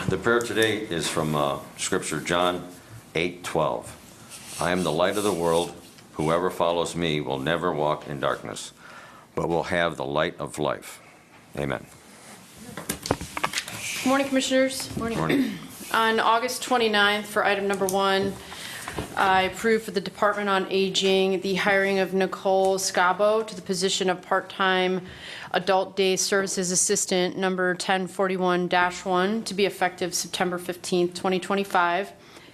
The prayer today is from Scripture, John 8:12. I am the light of the world. Whoever follows me will never walk in darkness, but will have the light of life. Amen. Good morning, Commissioners. Morning. On August 29th, for item number 1, I approved for the Department on Aging the hiring of Nicole Scabo to the position of part-time Adult Day Services Assistant number 1041-1 to be effective September 15th, 2025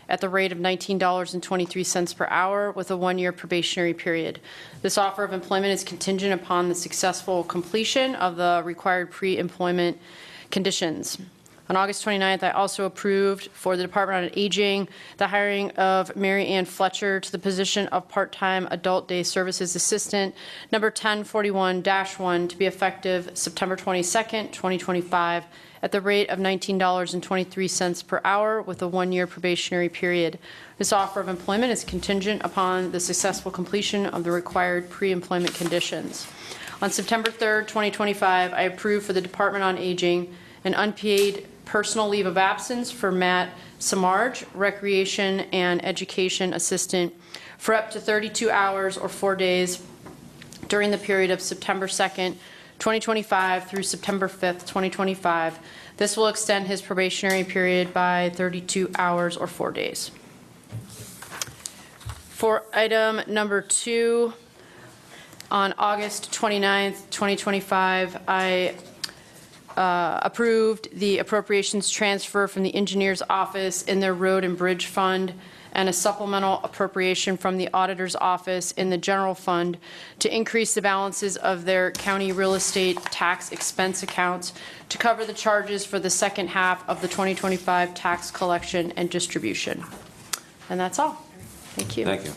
at the rate of $19.23 per hour with a 1-year probationary period. This offer of employment is contingent upon the successful completion of the required pre-employment conditions. On August 29th, I also approved for the Department on Aging the hiring of Mary Ann Fletcher to the position of part-time Adult Day Services Assistant, number 1041-1, to be effective September 22nd, 2025, at the rate of $19.23 per hour with a 1-year probationary period. This offer of employment is contingent upon the successful completion of the required pre-employment conditions. On September 3rd, 2025, I approved for the Department on Aging an unpaid personal leave of absence for Matt Samarge, Recreation and Education Assistant, for up to 32 hours or 4 days during the period of September 2nd, 2025 through September 5th, 2025. This will extend his probationary period by 32 hours or 4 days. For item number 2, on August 29th, 2025, I approved the appropriations transfer from the engineer's office in their road and bridge fund and a supplemental appropriation from the auditor's office in the general fund to increase the balances of their county real estate tax expense accounts to cover the charges for the second half of the 2025 tax collection and distribution. And that's all. Thank you. Thank you.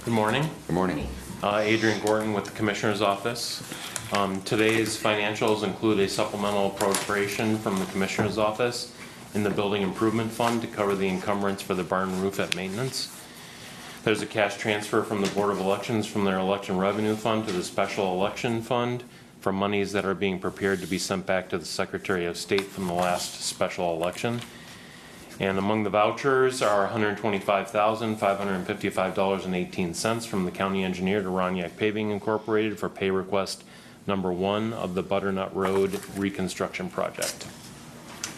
Good morning. Good morning. Adrian Gordon with the Commissioner's Office. Today's financials include a supplemental appropriation from the Commissioner's Office in the Building Improvement Fund to cover the encumbrance for the barn roof at maintenance. There's a cash transfer from the Board of Elections from their Election Revenue Fund to the Special Election Fund for monies that are being prepared to be sent back to the Secretary of State from the last special election. And among the vouchers are $125,555.18 from the county engineer to Roniak Paving Incorporated for pay request number 1 of the Butternut Road reconstruction project.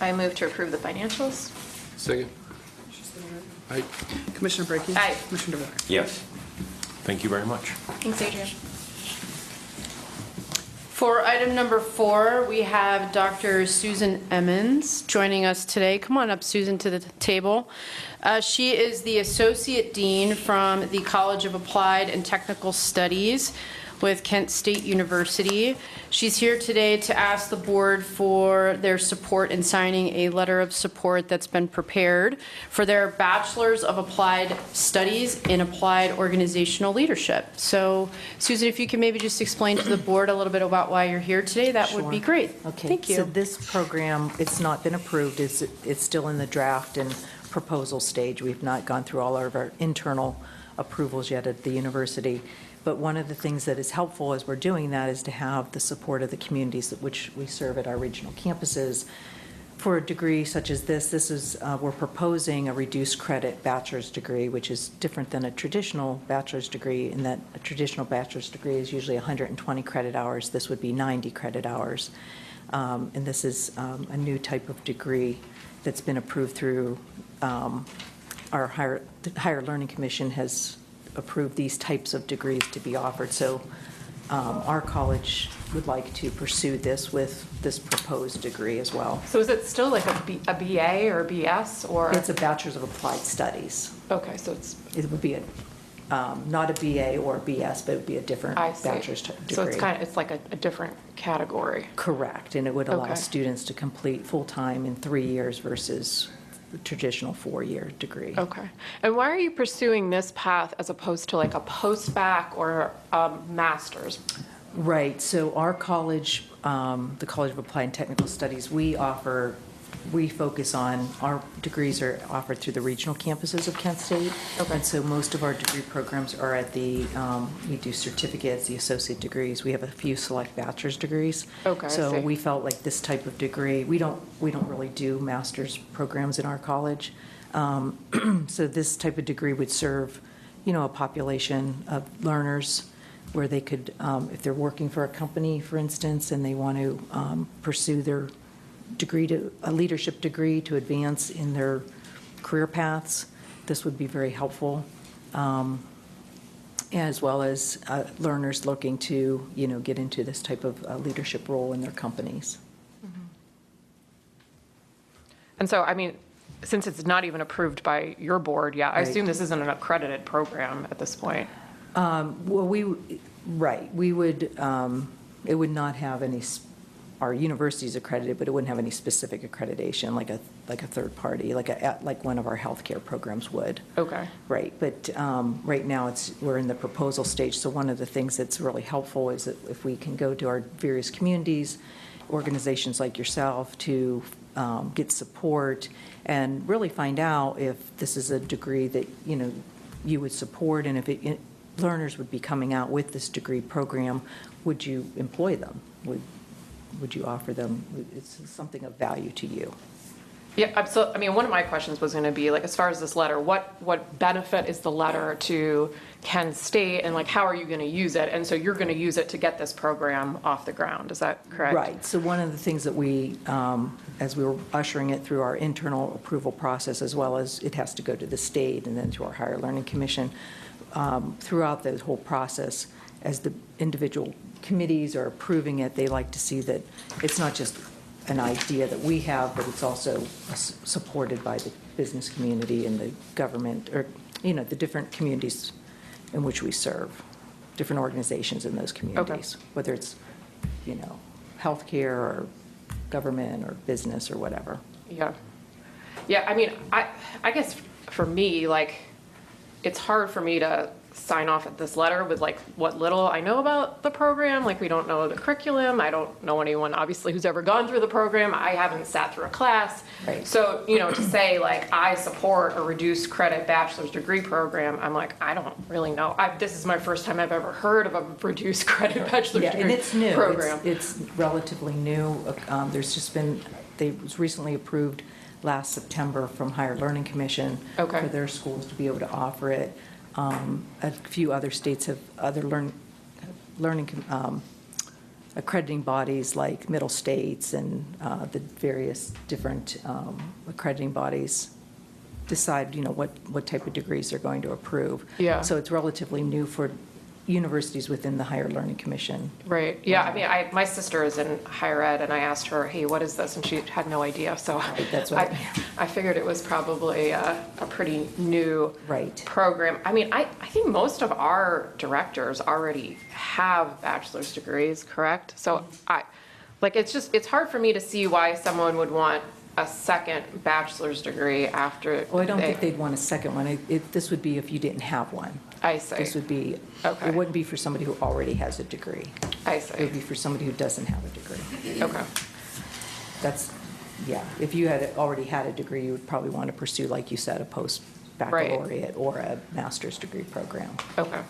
I move to approve the financials. Second. Aye. Commissioner Brackey? Aye. Commissioner DeVore? Yes. Thank you very much. Thanks, Adrian. For item number 4, we have Dr. Susan Emmons joining us today. Come on up, Susan, to the table. She is the Associate Dean from the College of Applied and Technical Studies with Kent State University. She's here today to ask the board for their support in signing a letter of support that's been prepared for their Bachelor's of Applied Studies in Applied Organizational Leadership. So, Susan, if you can maybe just explain to the board a little bit about why you're here today, that would be great. Okay. Thank you. So this program, it's not been approved. It's still in the draft and proposal stage. We've not gone through all of our internal approvals yet at the university. But one of the things that is helpful as we're doing that is to have the support of the communities at which we serve at our regional campuses. For a degree such as this is, we're proposing a reduced credit bachelor's degree, which is different than a traditional bachelor's degree in that a traditional bachelor's degree is usually 120 credit hours. This would be 90 credit hours. And this is a new type of degree that's been approved through our Higher Learning Commission has approved these types of degrees to be offered. So our college would like to pursue this with this proposed degree as well. So is it still like a BA or a BS or? It's a Bachelor's of Applied Studies. Okay, so It would be a, not a BA or a BS, but it would be a different I see. bachelor's degree. So it's like a different category. Correct, and it would allow Okay. students to complete full-time in 3 years versus the traditional 4-year degree. Okay. And why are you pursuing this path as opposed to like a post-bac or a master's? Right, so our college, the College of Applied and Technical Studies, we offer we focus on, our degrees are offered through the regional campuses of Kent State. Okay. And so most of our degree programs are at the, we do certificates, the associate degrees. We have a few select bachelor's degrees. Okay, I So see. we felt like this type of degree, we don't really do master's programs in our college. So this type of degree would serve, a population of learners where they could, if they're working for a company, for instance, and they want to pursue their a leadership degree to advance in their career paths, this would be very helpful, as well as learners looking to, get into this type of leadership role in their companies. And so, I mean, since it's not even approved by your board, I Right. assume this isn't an accredited program at this point. Well, we would, it would not have any, our university's accredited, but it wouldn't have any specific accreditation, like a third party, like one of our healthcare programs would. Okay. Right, but right now, we're in the proposal stage, so one of the things that's really helpful is that if we can go to our various communities, organizations like yourself, to get support and really find out if this is a degree that, you would support, and if learners would be coming out with this degree program, would you employ them? Would you offer them, it's something of value to you? Yeah, so, I mean, one of my questions was going to be, like, as far as this letter, what benefit is the letter to Kent State, and, like, how are you going to use it? And so you're going to use it to get this program off the ground, is that correct? Right, so one of the things that we, as we were ushering it through our internal approval process, as well as it has to go to the state and then to our Higher Learning Commission, throughout the whole process, as the individual committees are approving it, they like to see that it's not just an idea that we have, but it's also supported by the business community and the government, or, the different communities in which we serve, different organizations in those communities, whether it's, healthcare or government or business or whatever. Yeah. Yeah, I mean, I guess for me, like, it's hard for me to sign off at this letter with, like, what little I know about the program. Like, we don't know the curriculum. I don't know anyone, obviously, who's ever gone through the program. I haven't sat through a class. Right. So, to say, like, I support a reduced credit bachelor's degree program, I'm like, I don't really know. This is my first time I've ever heard of a reduced credit bachelor's Yeah, degree and it's new. program. It's relatively new. There's just been, it was recently approved last September from Higher Learning Commission Okay. for their schools to be able to offer it. A few other states have other learning accrediting bodies like Middle States, and the various different accrediting bodies decide, what type of degrees they're going to approve. Yeah. So it's relatively new for universities within the Higher Learning Commission. Right, yeah, I mean, my sister is in higher ed, and I asked her, hey, what is this? And she had no idea, so that's what I figured it was probably a pretty new Right. program. I mean, I think most of our directors already have bachelor's degrees, correct? So it's hard for me to see why someone would want a second bachelor's degree after. Well, I don't think they'd want a second one. This would be if you didn't have one. I see. This would be, Okay. it wouldn't be for somebody who already has a degree. I It would be see, for somebody who doesn't have a degree. okay, That's, yeah, if you already had a degree, you would probably want to pursue, like you said, a post-baccalaureate or a master's degree program. okay.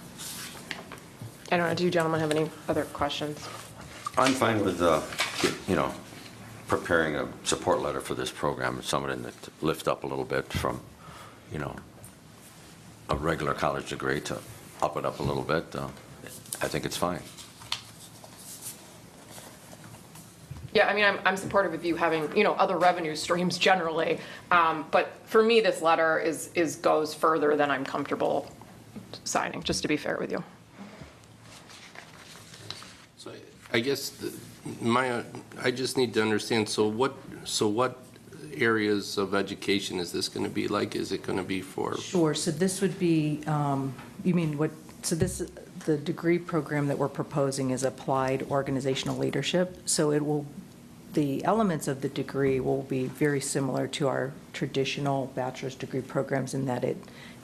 I don't know, do you gentlemen have any other questions? I'm fine with, preparing a support letter for this program, something that lift up a little bit from, a regular college degree to up it up a little bit. I think it's fine. Yeah, I mean, I'm supportive of you having, other revenue streams generally. But for me, this letter goes further than I'm comfortable signing, just to be fair with you. So I guess I just need to understand, so what areas of education is this going to be like? Is it going to be for? Sure, so this would be, the degree program that we're proposing is applied organizational leadership. So the elements of the degree will be very similar to our traditional bachelor's degree programs in that it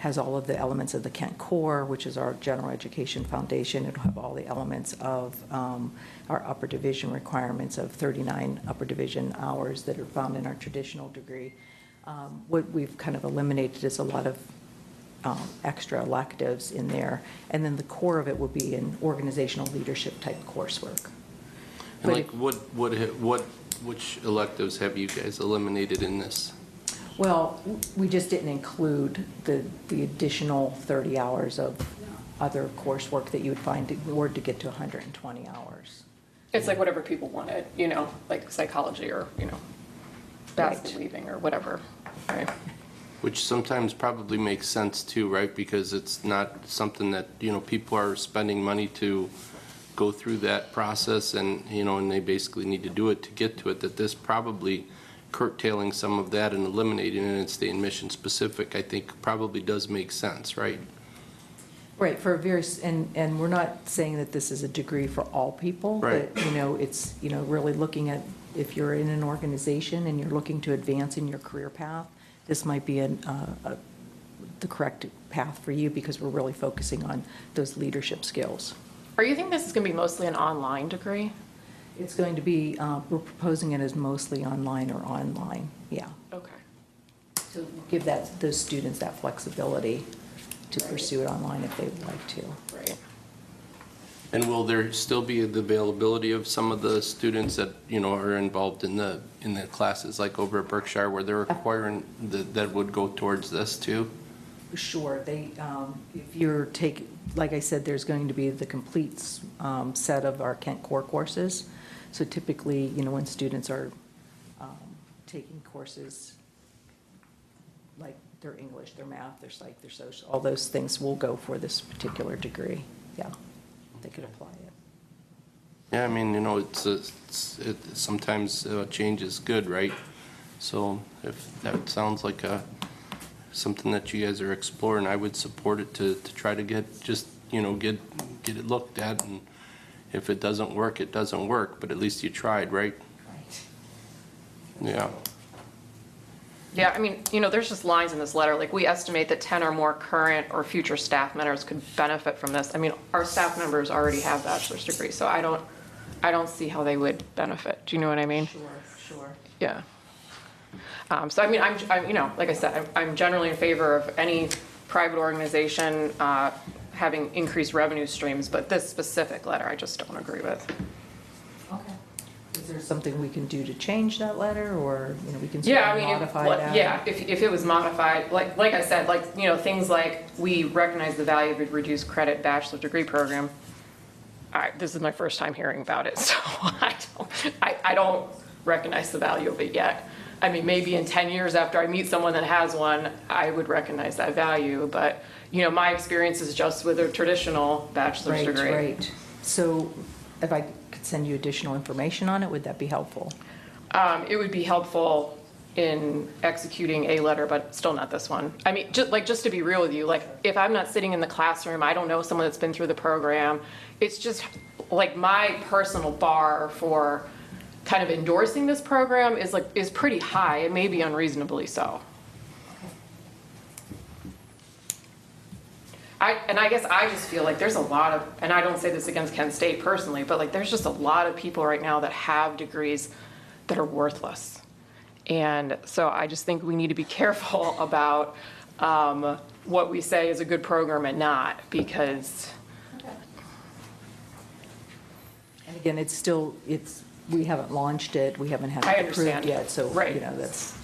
has all of the elements of the Kent Core, which is our general education foundation. It'll have all the elements of our upper division requirements of 39 upper division hours that are found in our traditional degree. What we've kind of eliminated is a lot of extra electives in there. And then the core of it will be an organizational leadership type coursework. And But like, which electives have you guys eliminated in this? Well, we just didn't include the additional 30 hours of other coursework that you would find in order to get to 120 hours. It's like whatever people wanted, you know, like psychology or, you know, basket Right. weaving or whatever, right? Which sometimes probably makes sense too, right? Because it's not something that, you know, people are spending money to go through that process and, you know, and they basically need to do it to get to it, that this probably curtailing some of that and eliminating it and staying mission specific, I think probably does make sense, right? Right, for various, and we're not saying that this is a degree for all people. Right. But, you know, it's, you know, really looking at, if you're in an organization and you're looking to advance in your career path, this might be the correct path for you because we're really focusing on those leadership skills. Are you think this is going to be mostly an online degree? It's going to be, we're proposing it as mostly online or online, yeah. Okay. So give those students that flexibility to pursue it online if they would like to. Right. And will there still be the availability of some of the students that, you know, are involved in the classes, like over at Berkshire, where they're requiring, that would go towards this too? Sure, if you're like I said, there's going to be the complete set of our Kent Core courses. So typically, you know, when students are taking courses like their English, their math, their psych, their social, all those things will go for this particular degree. Yeah, they could apply it. Yeah, I mean, you know, sometimes change is good, right? So if that sounds like something that you guys are exploring, I would support it to try to get it looked at, and if it doesn't work, it doesn't work, but at least you tried, right? Right. Yeah. Yeah, I mean, you know, there's just lines in this letter, like we estimate that 10 or more current or future staff members could benefit from this. I mean, our staff members already have bachelor's degrees, so I don't see how they would benefit. Do you know what I mean? Sure. Yeah. So I mean, I'm, you know, like I said, I'm generally in favor of any private organization having increased revenue streams, but this specific letter, I just don't agree with. Okay. Is there something we can do to change that letter, or, you know, we can Yeah, I certainly mean, modify that? yeah, if it was modified, like I said, like, you know, things like we recognize the value of a reduced credit bachelor's degree program. This is my first time hearing about it, so I don't recognize the value of it yet. I mean, maybe in 10 years after I meet someone that has one, I would recognize that value, but, you know, my experience is just with a traditional bachelor's degree. Right. So if I could send you additional information on it, would that be helpful? It would be helpful in executing a letter, but still not this one. I mean, just to be real with you, like, if I'm not sitting in the classroom, I don't know someone that's been through the program, it's just, like, my personal bar for kind of endorsing this program is pretty high, and maybe unreasonably so. I guess I just feel like there's a lot of, and I don't say this against Kent State personally, but like there's just a lot of people right now that have degrees that are worthless. And so I just think we need to be careful about what we say is a good program and not, because. And again, we haven't launched it, we haven't had I it approved understand. yet, so, Right. you know, that's.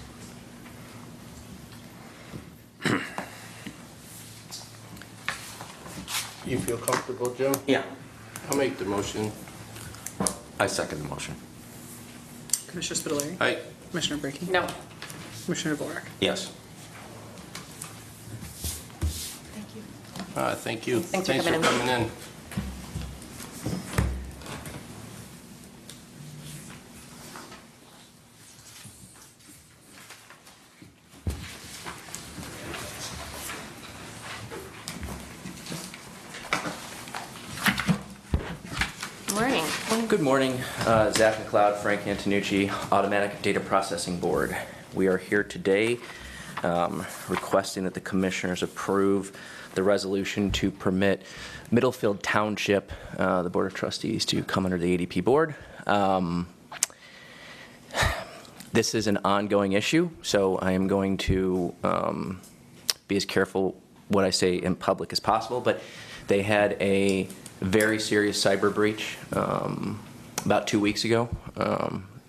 You feel comfortable, Joe? Yeah. I'll make the motion. I second the motion. Commissioner Spitaleri. Aye. Commissioner Brackey. No. Commissioner Dvorak. Yes. Thank you. Thanks for coming in. coming in. Morning. Good morning, Zach McLeod, Frank Antonucci, Automatic Data Processing Board. We are here today requesting that the commissioners approve the resolution to permit Middlefield Township, the Board of Trustees, to come under the ADP board. This is an ongoing issue, so I am going to be as careful what I say in public as possible, but they had a very serious cyber breach about 2 weeks ago.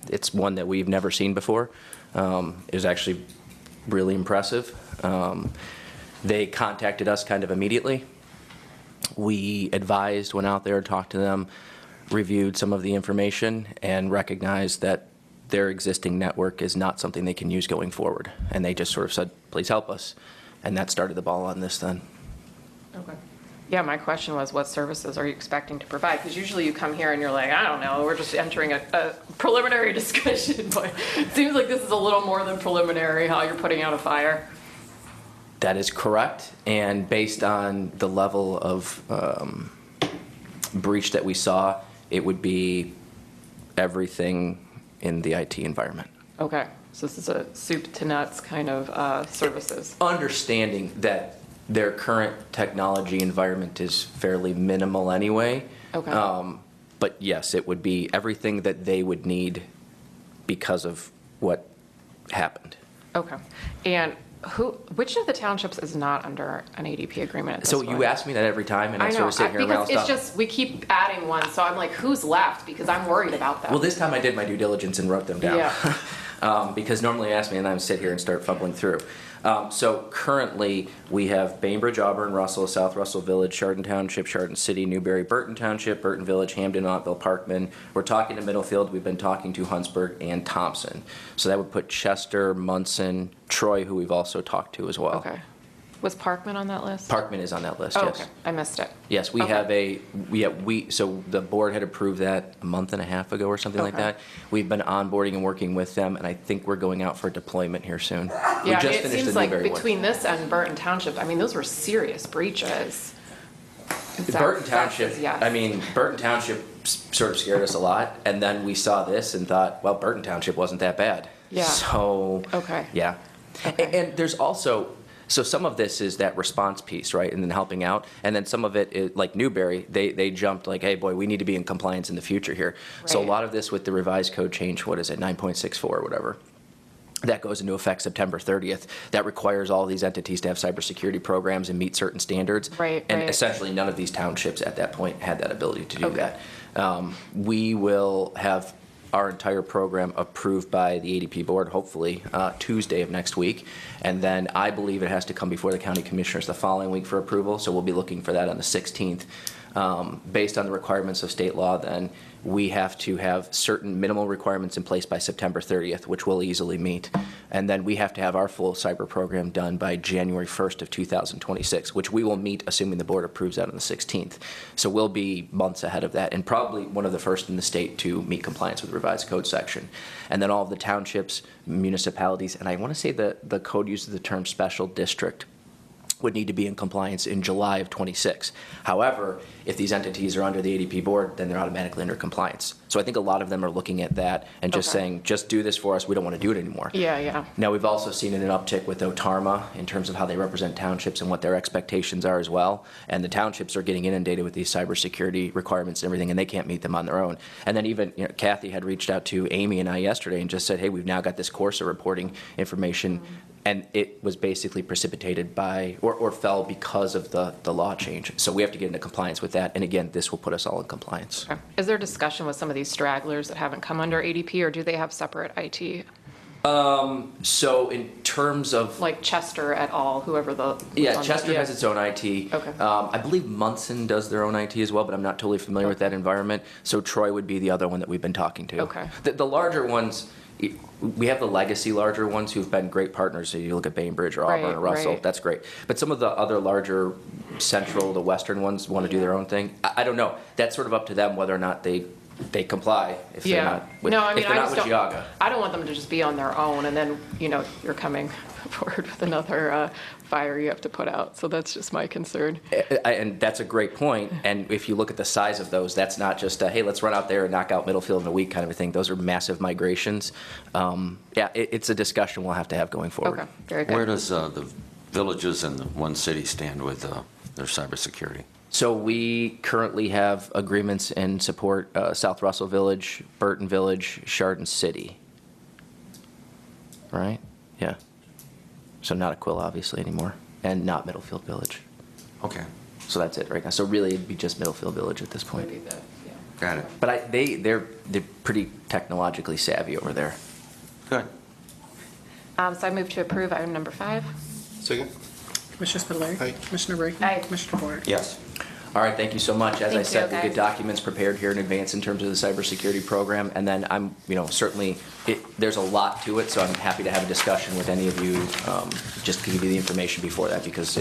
It's one that we've never seen before. It was actually really impressive. They contacted us kind of immediately. We advised, went out there, talked to them, reviewed some of the information, and recognized that their existing network is not something they can use going forward. And they just sort of said, please help us. And that started the ball on this then. Okay. Yeah, my question was, what services are you expecting to provide? Because usually you come here and you're like, I don't know, we're just entering a preliminary discussion, but it seems like this is a little more than preliminary, how you're putting out a fire. That is correct, and based on the level of breach that we saw, it would be everything in the IT environment. Okay, so this is a soup to nuts kind of services. Understanding that their current technology environment is fairly minimal anyway. Okay. But yes, it would be everything that they would need because of what happened. Okay, and which of the townships is not under an ADP agreement at this So point? you ask me that every time, and I I sort know, of sit here and because rattle it's stuff. just, we keep adding one, so I'm like, who's left? Because I'm worried about that. Well, this time I did my due diligence and wrote them down. Yeah. Because normally you ask me and I would sit here and start fumbling through. So currently, we have Bainbridge, Auburn, Russell, South Russell Village, Chardon Township, Chardon City, Newberry, Burton Township, Burton Village, Hamden, Ottville, Parkman. We're talking to Middlefield. We've been talking to Huntsburg and Thompson. So that would put Chester, Munson, Troy, who we've also talked to as well. Okay. Was Parkman on that list? Parkman is on that list, Oh, yes. okay, I missed it. Yes, we Okay. have so the board had approved that a month and a half ago or something like Okay. that. We've been onboarding and working with them, and I think we're going out for deployment here soon. We Yeah, I mean, just it finished seems the like Newberry one. between this and Burton Township, I mean, those were serious breaches. Burton Township, Yes. I mean, Burton Township sort of scared us a lot, and then we saw this and thought, well, Burton Township wasn't that bad. Yeah. So, Okay. yeah. Okay. And there's also, so some of this is that response piece, right, and then helping out, and then some of it is, like Newberry, they jumped like, hey, boy, we need to be in compliance in the future here. So a Right. lot of this with the revised code change, what is it, 9.64 or whatever, that goes into effect September 30th. That requires all these entities to have cybersecurity programs and meet certain standards. Right, And right. essentially, none of these townships at that point had that ability to do Okay. that. We will have our entire program approved by the ADP board, hopefully Tuesday of next week. And then I believe it has to come before the county commissioners the following week for approval, so we'll be looking for that on the 16th. Based on the requirements of state law, then, we have to have certain minimal requirements in place by September 30th, which we'll easily meet. And then we have to have our full cyber program done by January 1st of 2026, which we will meet assuming the board approves that on the 16th. So we'll be months ahead of that, and probably one of the first in the state to meet compliance with the revised code section. And then all of the townships, municipalities, and I want to say that the code uses the term special district, would need to be in compliance in July of '26. However, if these entities are under the ADP board, then they're automatically under compliance. So I think a lot of them are looking at that and just Okay. saying, just do this for us, we don't want to do it anymore. Yeah, yeah. Now, we've also seen an uptick with OTARMA in terms of how they represent townships and what their expectations are as well. And the townships are getting inundated with these cybersecurity requirements and everything, and they can't meet them on their own. And then even, Kathy had reached out to Amy and I yesterday and just said, hey, we've now got this Corsa reporting information, and it was basically precipitated by, or fell because of the law change. So we have to get into compliance with that, and again, this will put us all in compliance. Okay. Is there discussion with some of these stragglers that haven't come under ADP, or do they have separate IT? So in terms of, Like Chester et al., whoever the. yeah, Chester has its own IT. Okay. I believe Munson does their own IT as well, but I'm not totally familiar with that environment. So Troy would be the other one that we've been talking to. Okay. The larger ones, we have the legacy larger ones who've been great partners. So you look at Bainbridge or Auburn Right, or Russell, right. that's great. But some of the other larger central, the western ones want to do their own thing. I don't know. That's sort of up to them whether or not they they comply if they're Yeah. not with, No, I if mean, they're I not just with don't, Geauga. I don't want them to just be on their own and then, you're coming forward with another fire you have to put out. So that's just my concern. And that's a great point. And if you look at the size of those, that's not just a, hey, let's run out there and knock out Middlefield in a week kind of a thing. Those are massive migrations. It's a discussion we'll have to have going forward. Okay, very good. Where does the villages and the one city stand with their cybersecurity? So we currently have agreements and support South Russell Village, Burton Village, Chardon City. Right? Yeah. So not Aquila, obviously, anymore, and not Middlefield Village. Okay, So that's it right now. So really, it'd be just Middlefield Village at this point. Maybe the- yeah. got it. But they're pretty technologically savvy over there. Good. So I move to approve item number 5. Second? Commissioner Spudler. Aye. Commissioner Brackey. Aye. Commissioner DeWark. Yes. All right, thank you so much. As I Thank said, you, we'll get guys. documents prepared here in advance in terms of the cybersecurity program, and then I'm, certainly, there's a lot to it, so I'm happy to have a discussion with any of you, just to give you the information before that, because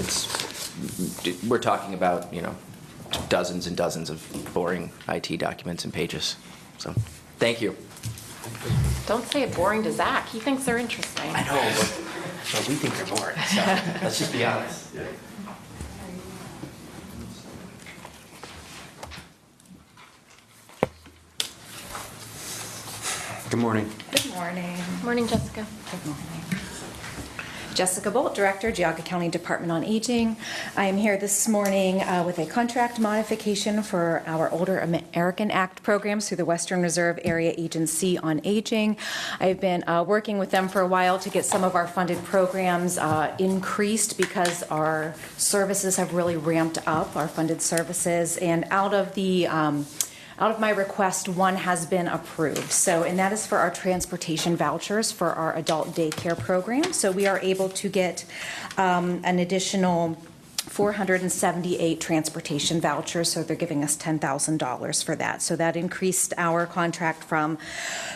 we're talking about, dozens and dozens of boring IT documents and pages. So, thank you. Don't say it boring to Zach. He thinks they're interesting. I know, but we think they're boring, so let's just be honest. Good morning. Good morning. Morning, Jessica. Good morning. Jessica Bolt, Director, Geauga County Department on Aging. I am here this morning with a contract modification for our Older American Act programs through the Western Reserve Area Agency on Aging. I've been working with them for a while to get some of our funded programs increased because our services have really ramped up, our funded services, and out of my request, one has been approved. So, and that is for our transportation vouchers for our adult daycare program. So we are able to get an additional 478 transportation vouchers, so they're giving us $10,000 for that. So that increased our contract from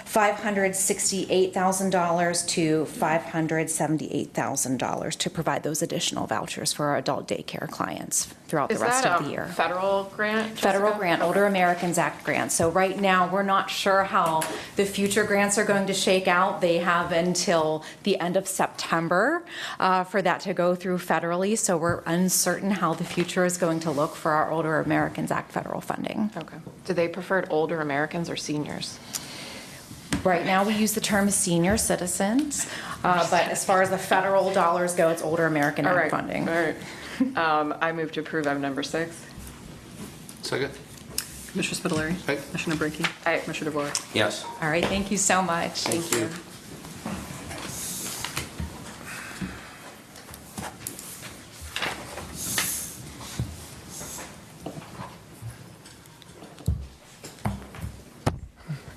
$568,000 to $578,000 to provide those additional vouchers for our adult daycare clients throughout the Is rest that of the year. federal grant? Federal Jessica? grant, Older Americans Act grant. So right now, we're not sure how the future grants are going to shake out. They have until the end of September for that to go through federally. So we're uncertain how the future is going to look for our Older Americans Act federal funding. Okay. Do they prefer older Americans or seniors? Right now, we use the term senior citizens, but as far as the federal dollars go, it's Older American All Act right. funding. All right. I move to approve item number 6. Second? Commissioner Spudler. Aye. Commissioner Brackey. Aye. Commissioner DeWark. Yes. All right, thank you so much. Thank you.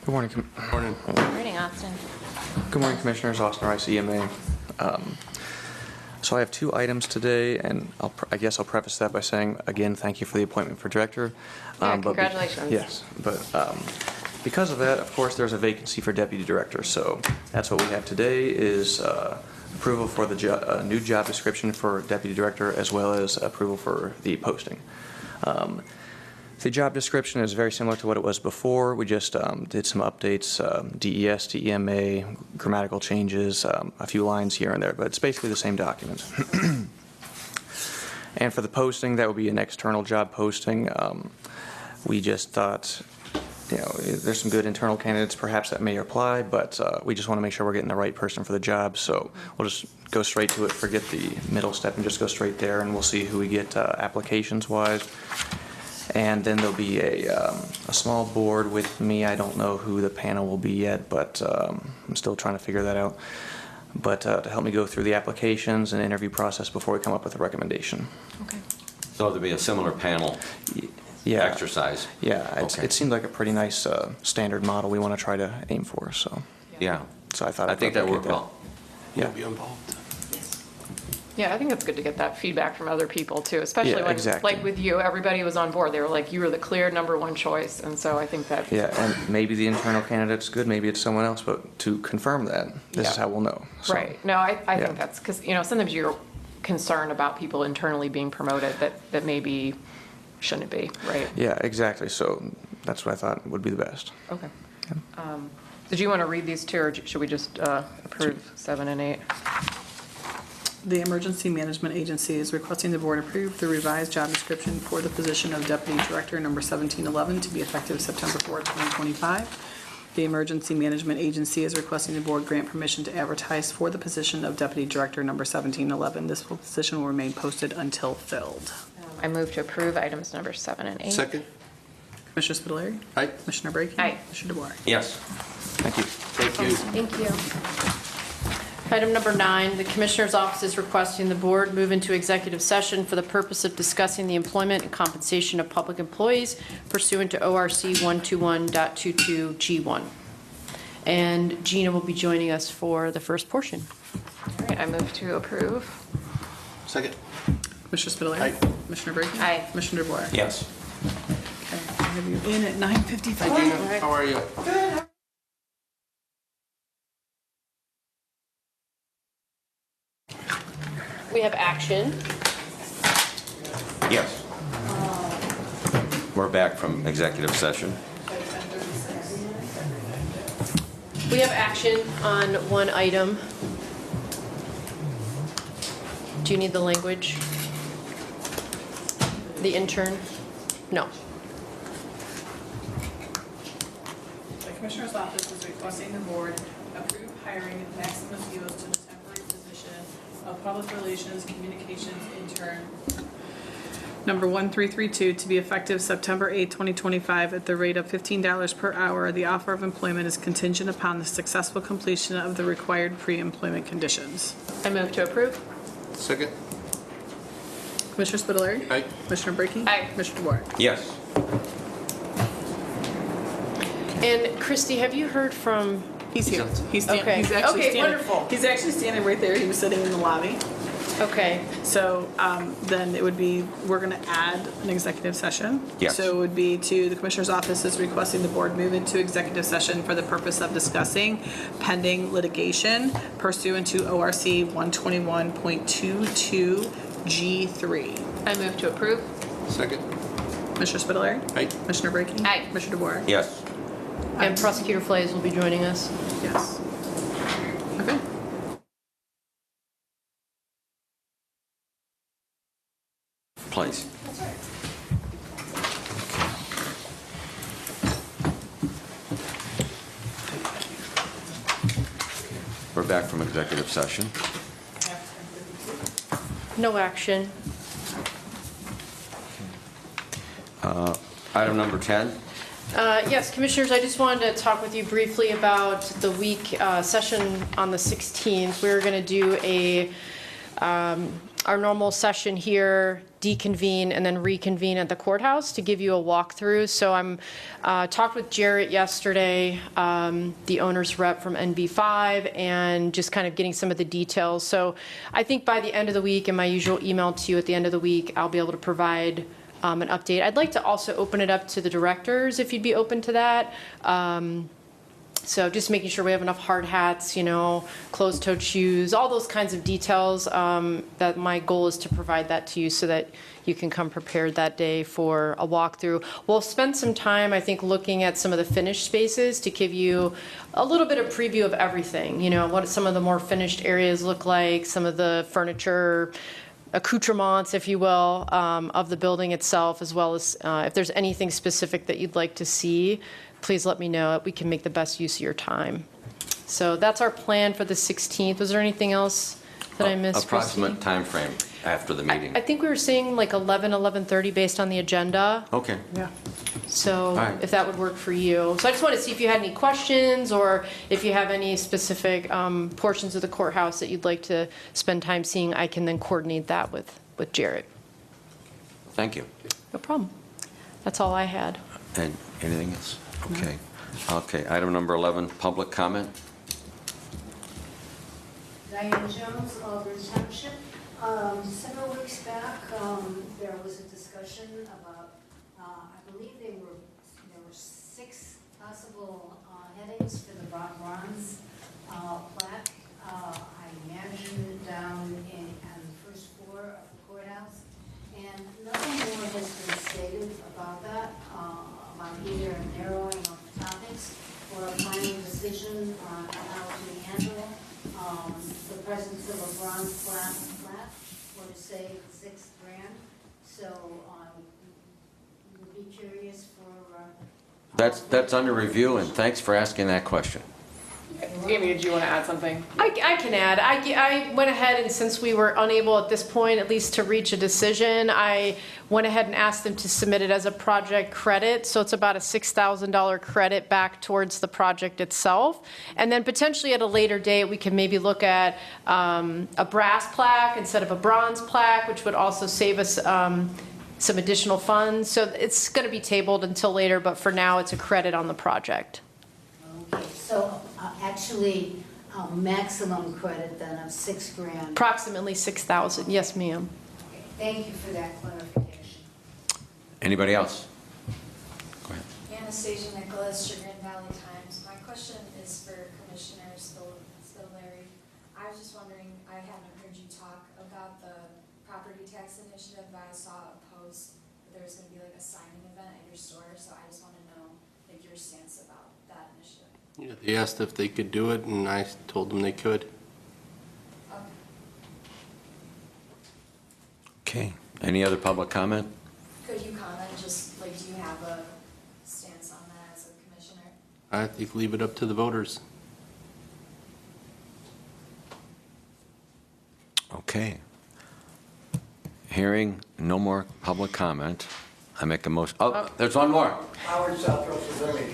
Good morning, Morning. Morning, Austin. good morning, Commissioners. Austin Rice, EMA. So I have 2 items today, and I guess I'll preface that by saying, again, thank you for the appointment for director. Yeah, But congratulations. Yes, but because of that, of course, there's a vacancy for deputy director. So that's what we have today is approval for the new job description for deputy director, as well as approval for the posting. The job description is very similar to what it was before. We just did some updates, DES to EMA, grammatical changes, a few lines here and there, but it's basically the same document. And for the posting, that would be an external job posting. We just thought, there's some good internal candidates perhaps that may apply, but we just want to make sure we're getting the right person for the job. So we'll just go straight to it, forget the middle step, and just go straight there, and we'll see who we get applications-wise. And then there'll be a small board with me. I don't know who the panel will be yet, but I'm still trying to figure that out. But to help me go through the applications and interview process before we come up with a recommendation. Okay. So there'll be a similar panel Yeah. exercise? Yeah, Okay. it seemed like a pretty nice standard model we want to try to aim for. So Yeah. I thought I think that worked well. Yeah. You'll be involved. Yeah, I think it's good to get that feedback from other people too, especially Yeah, when, exactly. like with you, everybody was on board. They were like, you were the clear #1 choice. And so I think that. Yeah, and maybe the internal candidate's good, maybe it's someone else, but to confirm that, this is Yeah. how we'll know. So, Right. No, I Yeah. think that's because, sometimes you're concerned about people internally being promoted that maybe shouldn't be, right? Yeah, exactly. So, that's what I thought would be the best. Okay. Did you want to read these two, or should we just approve 7 and 8? The Emergency Management Agency is requesting the board approve the revised job description for the position of Deputy Director number 1711 to be effective September 4th, 2025. The Emergency Management Agency is requesting the board grant permission to advertise for the position of Deputy Director number 1711. This position will remain posted until filled. I move to approve items number 7 and 8. Second? Commissioner Spudler. Aye. Commissioner Brackey. Aye. Commissioner DeWar. Yes. Thank you. Thank you. Thank you. Item number 9, the Commissioner's Office is requesting the board move into executive session for the purpose of discussing the employment and compensation of public employees pursuant to ORC 121.22G1. And Gina will be joining us for the first portion. All right, I move to approve. Second? Commissioner Spudler. Aye. Commissioner Brackey. Aye. Commissioner DeWar. Yes. Okay, I have you in at 9:55. Hi, Gina. How are you? We have action. Yes. We're back from executive session. We have action on one item. Do you need the language? The intern? No. The Commissioner's Office is requesting the board approve hiring Maximus Rios to the temporary position of Public Relations Communications Intern number 1332 to be effective September 8, 2025 at the rate of $15 per hour. The offer of employment is contingent upon the successful completion of the required pre-employment conditions. I move to approve. Second? Commissioner Spudler. Aye. Commissioner Brackey. Aye. Commissioner DeWar. Yes. And Christy, have you heard from, He's here. Okay. He's actually standing. wonderful. He's actually standing right there. He was sitting in the lobby. okay, So then it would be, we're going to add an executive session. Yes. So it would be to, the Commissioner's Office is requesting the board move into executive session for the purpose of discussing pending litigation pursuant to ORC 121.22G3. I move to approve. Second? Commissioner Spudler. Aye. Commissioner Brackey. Aye. Commissioner DeWar. Yes. and Prosecutor Flays will be joining us. Yes. Okay. Please. We're back from executive session. No action. Item number 10. Yes, Commissioners, I just wanted to talk with you briefly about the week session on the 16th. We're going to do our normal session here, deconvene, and then reconvene at the courthouse to give you a walkthrough. So I'm talked with Jarrett yesterday, the owner's rep from NV5, and just kind of getting some of the details. So I think by the end of the week, in my usual email to you at the end of the week, I'll be able to provide an update. I'd like to also open it up to the directors, if you'd be open to that. So just making sure we have enough hard hats, closed-toed shoes, all those kinds of details, that my goal is to provide that to you so that you can come prepared that day for a walkthrough. We'll spend some time, I think, looking at some of the finished spaces to give you a little bit of preview of everything, what some of the more finished areas look like, some of the furniture, accoutrements, if you will, of the building itself, as well as if there's anything specific that you'd like to see, please let me know. We can make the best use of your time. So that's our plan for the 16th. Was there anything else that I missed, Approximate Christy? time frame after the meeting. I think we were saying like 11:30 based on the agenda. Okay. Yeah. So right. if that would work for you. So I just wanted to see if you had any questions or if you have any specific portions of the courthouse that you'd like to spend time seeing. I can then coordinate that with Jarrett. Thank you. No problem. That's all I had. And anything else? Okay. Okay, item number 11, public comment. Diane Jones, Auburn Township. Several weeks back, there was a discussion about, I believe there were 6 possible headings for the Bob Bronze plaque. I imagine down on the first floor of the courthouse, and nothing more has been stated about that, about either bronze flat for to save $6,000. So would be curious for. That's under review, and thanks for asking that question. Amy, did you want to add something? I can add. I went ahead, and since we were unable at this point, at least to reach a decision, I went ahead and asked them to submit it as a project credit. So it's about a $6,000 credit back towards the project itself. And then potentially at a later date, we can maybe look at a brass plaque instead of a bronze plaque, which would also save us some additional funds. So it's going to be tabled until later, but for now, it's a credit on the project. Okay, so actually, a maximum credit then of $6,000. Approximately 6,000. Yes, ma'am. Okay, thank you for that clarification. Anybody else? Go ahead. Anastasia Nicholas, Sugar and Valley Times. My question is for Commissioner Spilleri. I was just wondering, I haven't heard you talk about the property tax initiative, but I saw a post that there was going to be like a signing event at your store, so I just want to know like your stance about that initiative. Yeah, they asked if they could do it, and I told them they could. Okay. Any other public comment? Could you comment, just like, do you have a stance on that as a commissioner? I think leave it up to the voters. Okay. Hearing no more public comment, I make a motion. Oh, there's one more. Howard, South Russell Village.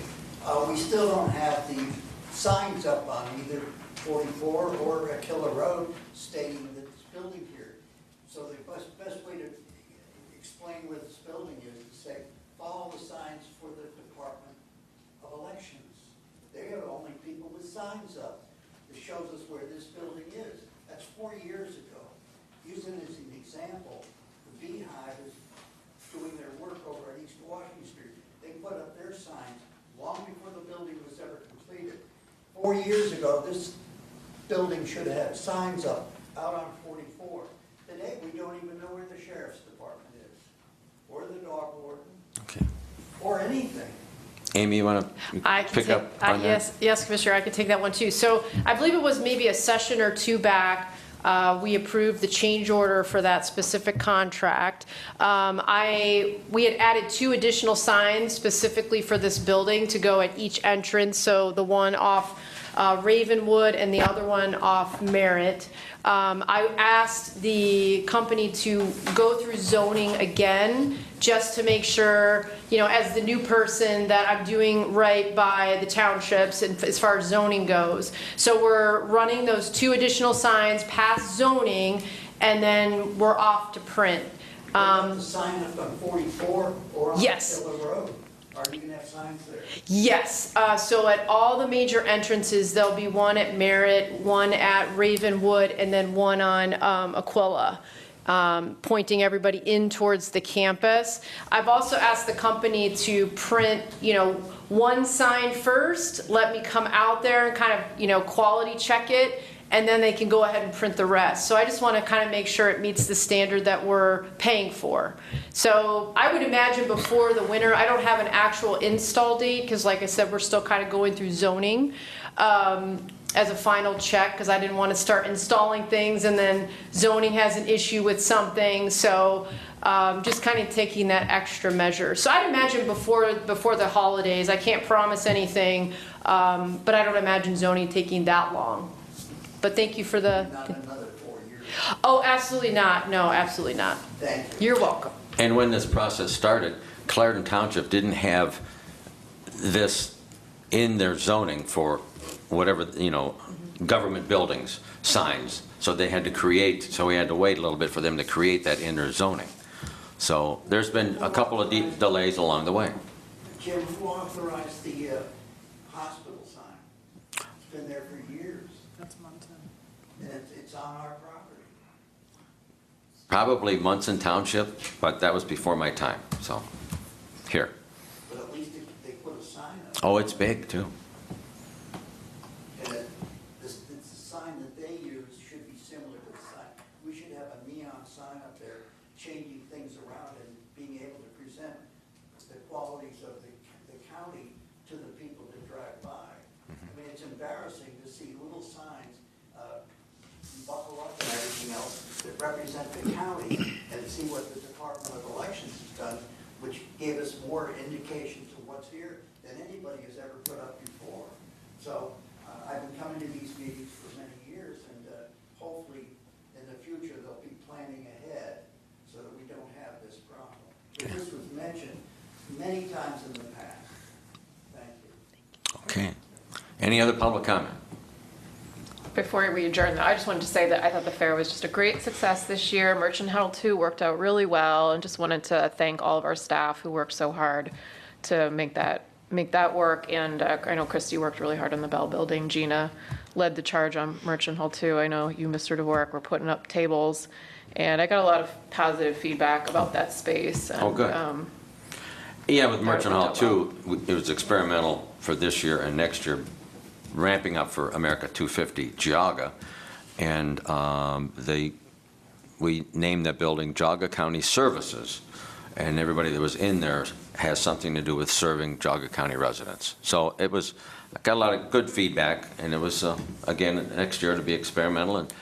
We still don't have the signs up on either 44 or Killer Road stating that this building here. So the best way to explain where this building is to say, follow the signs for the Department of Elections. They are the only people with signs up that shows us where this building is. That's 4 years ago. Using it as an example, the Beehive is doing their work over at East Washington Street. They put up their signs long before the building was ever completed. 4 years ago, this building should have had signs up out on 44. Today, we don't even know where the sheriff's department is, or the dog warden, Okay. or anything. Amy, you want I to can pick take, up on that? yes, Commissioner, I could take that one too. So I believe it was maybe a session or two back, we approved the change order for that specific contract. We had added 2 additional signs specifically for this building to go at each entrance. So the one off Ravenwood and the other one off Merritt. I asked the company to go through zoning again, just to make sure, you know, as the new person, that I'm doing right by the townships and as far as zoning goes. So we're running those 2 additional signs past zoning, and then we're off to print. The sign up on 44 or on Yes. Killer Road. Are you gonna have signs there? Yes, so at all the major entrances, there'll be one at Merritt, one at Ravenwood, and then one on Aquila, pointing everybody in towards the campus. I've also asked the company to print, you know, one sign first, let me come out there and kind of, you know, quality check it, and then they can go ahead and print the rest. So I just want to kind of make sure it meets the standard that we're paying for. So I would imagine before the winter, I don't have an actual install date, because like I said, we're still kind of going through zoning as a final check, because I didn't want to start installing things and then zoning has an issue with something. So just kind of taking that extra measure. So I'd imagine before the holidays. I can't promise anything, but I don't imagine zoning taking that long. But thank you for the... Not another 4 years. Oh, absolutely not. No, absolutely not. Thank you. You're welcome. And when this process started, Clarendon Township didn't have this in their zoning for whatever, you know, government buildings, signs. So they had to create, so we had to wait a little bit for them to create that in their zoning. So there's been a couple of delays along the way. Jim, who authorized the hospital sign? It's been there for years. That's Montana. And it's on our property. Probably Munson Township, but that was before my time, so, here. But at least they put a sign up. Oh, it's big, too. And the sign that they use should be similar to the sign. We should have a neon sign up there, changing things around and being able to present the qualities of the county to the people that drive by. I mean, it's embarrassing to see little signs, buckle up and everything. that represent the county and see what the Department of Elections has done, which gave us more indication to what's here than anybody has ever put up before. So I've been coming to these meetings for many years, and hopefully in the future they'll be planning ahead so that we don't have this problem. But this was mentioned many times in the past. Thank you. Okay. Any other public comment? Before we adjourn, though, I just wanted to say that I thought the fair was just a great success this year. Merchant Huddle 2 worked out really well, and just wanted to thank all of our staff who worked so hard to make that work. And I know Christy worked really hard on the Bell Building. Gina led the charge on Merchant Huddle 2. I know you, Mr. DeWark, were putting up tables, and I got a lot of positive feedback about that space. And, Oh, good. Yeah, with That Merchant worked Hall out too, it was experimental for this year and next year, ramping up for America 250 Geauga. And we named that building Geauga County Services. And everybody that was in there has something to do with serving Geauga County residents. So it was, I got a lot of good feedback, and it was, again, next year to be experimental. And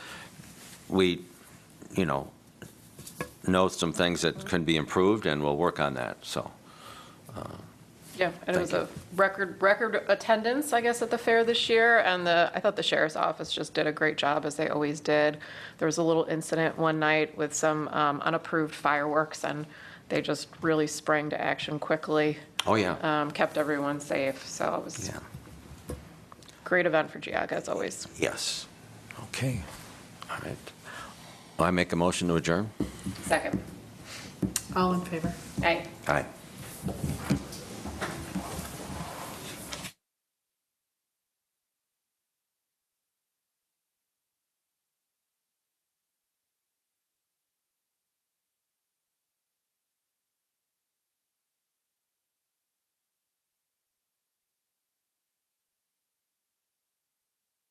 we, know some things that can be improved, and we'll work on that, so. Yeah, and it was a record attendance, I guess, at the fair this year, and I thought the sheriff's office just did a great job, as they always did. There was a little incident one night with some unapproved fireworks, and they just really sprang to action quickly. Oh, yeah. Kept everyone safe, so it was a great event for Geauga, as always. Yes. Okay. All right. Well, I make a motion to adjourn? Second. All in favor? Aye. Aye.